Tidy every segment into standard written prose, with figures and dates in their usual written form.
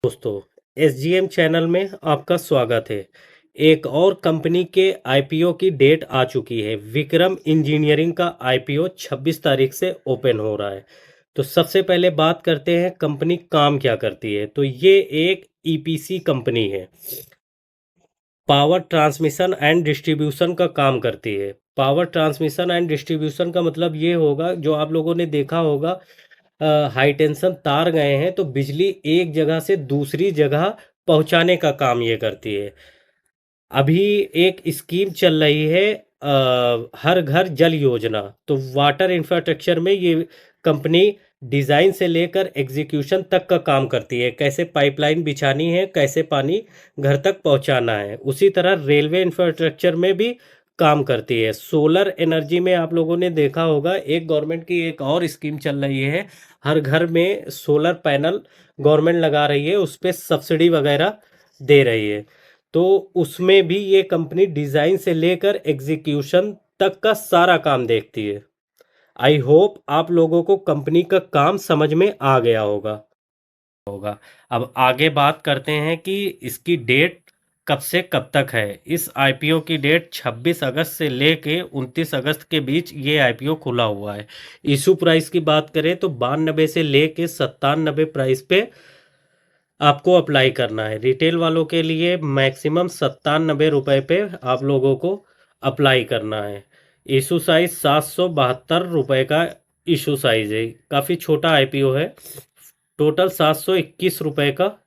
दोस्तों, SGM channel में आपका स्वागत है। एक और कंपनी के आईपीओ की डेट आ चुकी है। विक्रम इंजीनियरिंग का आईपीओ 26 तारीख से ओपन हो रहा है। तो सबसे पहले बात करते हैं कंपनी काम क्या करती है। तो ये एक ईपीसी कंपनी है, पावर ट्रांसमिशन एंड डिस्ट्रीब्यूशन का काम करती है। पावर ट्रांसमिशन एंड डिस्ट्रीब्यूशन का मतलब ये होगा, जो आप लोगों ने देखा होगा, हाई टेंशन तार गए हैं तो बिजली एक जगह से दूसरी जगह पहुंचाने का काम ये करती है। अभी एक स्कीम चल रही है, हर घर जल योजना। तो वाटर इंफ्रास्ट्रक्चर में ये कंपनी डिज़ाइन से लेकर एग्जीक्यूशन तक का काम करती है। कैसे पाइपलाइन बिछानी है, कैसे पानी घर तक पहुंचाना है। उसी तरह रेलवे इंफ्रास्ट्रक्चर में भी काम करती है। सोलर एनर्जी में आप लोगों ने देखा होगा, एक गवर्नमेंट की एक और स्कीम चल रही है, हर घर में सोलर पैनल गवर्नमेंट लगा रही है, उस पर सब्सिडी वगैरह दे रही है। तो उसमें भी ये कंपनी डिज़ाइन से लेकर एग्जीक्यूशन तक का सारा काम देखती है। आई होप आप लोगों को कंपनी का काम समझ में आ गया होगा। अब आगे बात करते हैं कि इसकी डेट कब से कब तक है। इस आईपीओ की डेट 26 अगस्त से लेके 29 अगस्त के बीच ये आईपीओ खुला हुआ है। इशू प्राइस की बात करें तो 92 से लेके 97 प्राइस पे आपको अप्लाई करना है। रिटेल वालों के लिए मैक्सिमम 97 रुपये पे आप लोगों को अप्लाई करना है। इशू साइज 772 रुपये का इशू साइज है, काफ़ी छोटा आईपीओ है। टोटल 721 रुपये का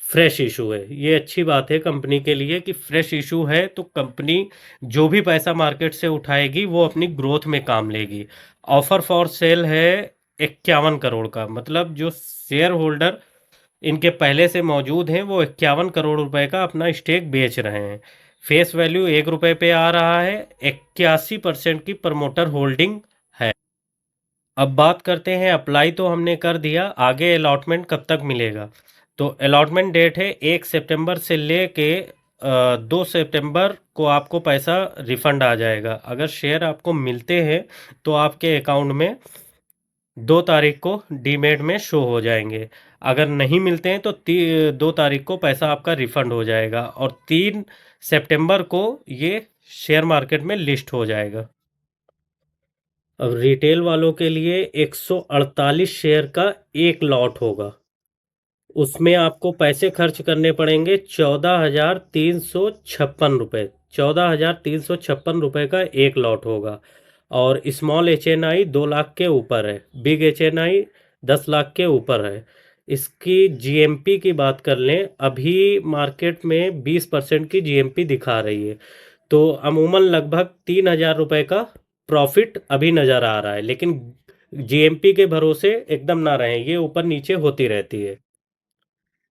फ्रेश इशू है। ये अच्छी बात है कंपनी के लिए कि फ्रेश इशू है, तो कंपनी जो भी पैसा मार्केट से उठाएगी वो अपनी ग्रोथ में काम लेगी। ऑफर फॉर सेल है 51 करोड़ का, मतलब जो शेयर होल्डर इनके पहले से मौजूद हैं वो 51 करोड़ रुपए का अपना स्टेक बेच रहे हैं। फेस वैल्यू 1 रुपये पे आ रहा है। 81% की प्रमोटर होल्डिंग है। अब बात करते हैं, अप्लाई तो हमने कर दिया, आगे अलॉटमेंट कब तक मिलेगा। तो अलॉटमेंट डेट है 1 सितंबर से लेके 2 सितंबर को आपको पैसा रिफंड आ जाएगा। अगर शेयर आपको मिलते हैं तो आपके अकाउंट में 2 तारीख को डीमेट में शो हो जाएंगे। अगर नहीं मिलते हैं तो 2 तारीख को पैसा आपका रिफंड हो जाएगा और 3 सितंबर को ये शेयर मार्केट में लिस्ट हो जाएगा। अब रिटेल वालों के लिए 148 शेयर का एक लॉट होगा। उसमें आपको पैसे खर्च करने पड़ेंगे 14,356 रुपये। 14,356 रुपये का एक लॉट होगा। और स्मॉल HNI 2 लाख के ऊपर है, बिग HNI 10 लाख के ऊपर है। इसकी GMP की बात कर लें, अभी मार्केट में 20% की GMP दिखा रही है। तो अमूमन लगभग 3,000 रुपये का प्रॉफिट अभी नज़र आ रहा है। लेकिन GMP के भरोसे एकदम ना रहें, ये ऊपर नीचे होती रहती है।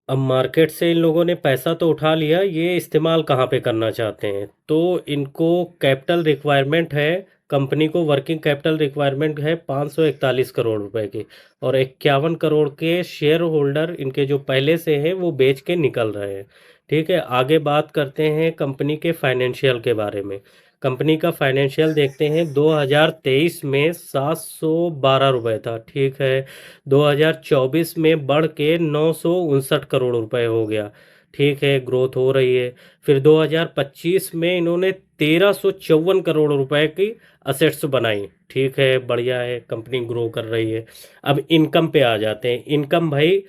अब मार्केट से इन लोगों ने पैसा तो उठा लिया, ये इस्तेमाल कहाँ पे करना चाहते हैं। तो इनको कैपिटल रिक्वायरमेंट है, कंपनी को वर्किंग कैपिटल रिक्वायरमेंट है 541 करोड़ रुपए की। और 51 करोड़ के शेयर होल्डर इनके जो पहले से हैं वो बेच के निकल रहे हैं। ठीक है, आगे बात करते हैं कंपनी के फाइनेंशियल के बारे में। कंपनी का फाइनेंशियल देखते हैं। 2023 में 712 रुपये था, ठीक है। 2024 में बढ़ के 959 करोड़ रुपए हो गया, ठीक है, ग्रोथ हो रही है। फिर 2025 में इन्होंने 1354 करोड़ रुपए की असेट्स बनाई, ठीक है, बढ़िया है, कंपनी ग्रो कर रही है। अब इनकम पे आ जाते हैं। इनकम भाई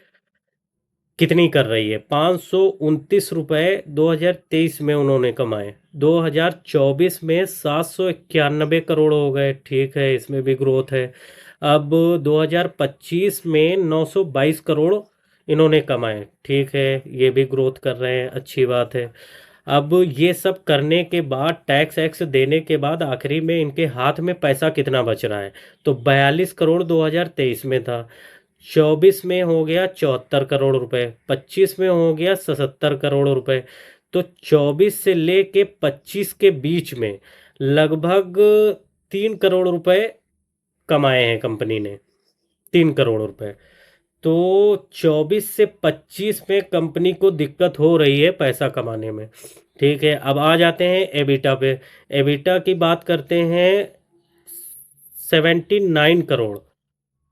कितनी कर रही है, 529 रुपये 2023 में उन्होंने कमाए। 2024 में 791 करोड़ हो गए, ठीक है, इसमें भी ग्रोथ है। अब 2025 में 922 करोड़ इन्होंने कमाए, ठीक है, ये भी ग्रोथ कर रहे हैं, अच्छी बात है। अब ये सब करने के बाद, टैक्स एक्स देने के बाद, आखिरी में इनके हाथ में पैसा कितना बच रहा है। तो 42 करोड़ 2023 में था, 24 में हो गया 74 करोड़ रुपए, 25 में हो गया 77 करोड़ रुपए। तो 24 से लेके 25 के बीच में लगभग 3 करोड़ रुपए कमाए हैं कंपनी ने, 3 करोड़ रुपए। तो 24 से 25 में कंपनी को दिक्कत हो रही है पैसा कमाने में, ठीक है। अब आ जाते हैं एबिटा पे। एबिटा की बात करते हैं, 79 करोड़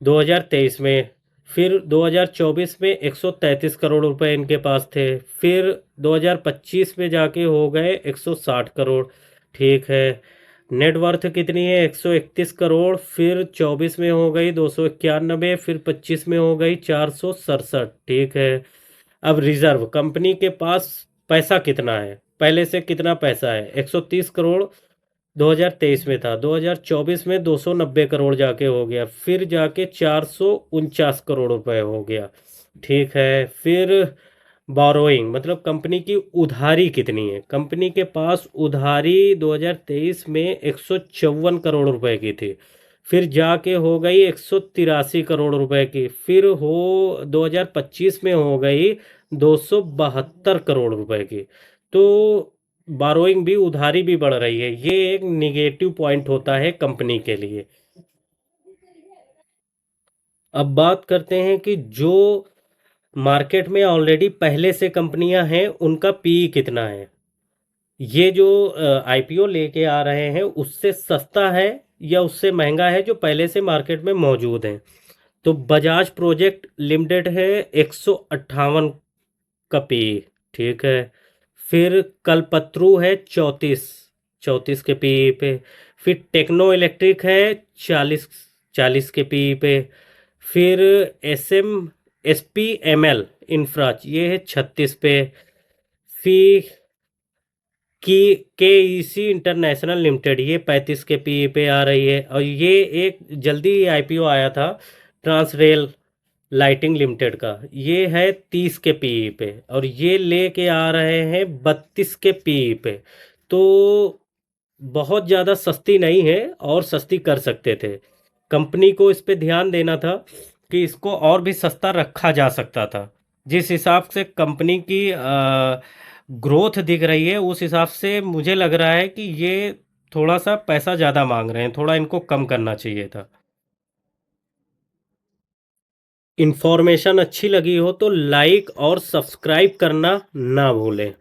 2023 में फिर 2024 में 133 करोड़ रुपए इनके पास थे। फिर 2025 में जाके हो गए 160 करोड़। ठीक है। नेट वर्थ कितनी है? 131 करोड़। फिर 24 में हो गई 291। फिर 25 में हो गई 467। ठीक है। अब रिजर्व कंपनी के पास पैसा कितना है, पहले से कितना पैसा है? 130 करोड़ 2023 में था, 2024 में 290 करोड़ जाके हो गया, फिर जाके 449 करोड़ रुपए हो गया। ठीक है। फिर बोरोइंग मतलब कंपनी की उधारी कितनी है? कंपनी के पास उधारी 2023 में 154 करोड़ रुपए की थी। फिर जाके हो गई 183 करोड़ रुपए की। फिर हो 2025 में हो गई 272 करोड़ रुपए की। तो बारोइंग भी, उधारी भी बढ़ रही है। ये एक निगेटिव पॉइंट होता है कंपनी के लिए। अब बात करते हैं कि जो मार्केट में ऑलरेडी पहले से कंपनियां हैं उनका पीई कितना है। ये जो आईपीओ लेके आ रहे हैं उससे सस्ता है या उससे महंगा है जो पहले से मार्केट में मौजूद है? तो बजाज प्रोजेक्ट लिमिटेड है 158 का पीई। ठीक है। फिर कल्पत्रू है 34, 34 के पीई पे। फिर टेक्नो इलेक्ट्रिक है 40, 40 के पीई पे। फिर एसपीएमएल इंफ्रा ये है 36 पे। फिर केईसी इंटरनेशनल लिमिटेड ये 35 के पीई पे आ रही है। और ये एक जल्दी आईपीओ आया था ट्रांस रेल लाइटिंग लिमिटेड का, ये है 30 के पीई पे, और ये लेके आ रहे हैं 32 के पीई पे। तो बहुत ज़्यादा सस्ती नहीं है, और सस्ती कर सकते थे। कंपनी को इस पे ध्यान देना था कि इसको और भी सस्ता रखा जा सकता था। जिस हिसाब से कंपनी की ग्रोथ दिख रही है उस हिसाब से मुझे लग रहा है कि ये थोड़ा सा पैसा ज़्यादा मांग रहे हैं, थोड़ा इनको कम करना चाहिए था। इन्फॉर्मेशन अच्छी लगी हो तो लाइक और सब्सक्राइब करना ना भूलें।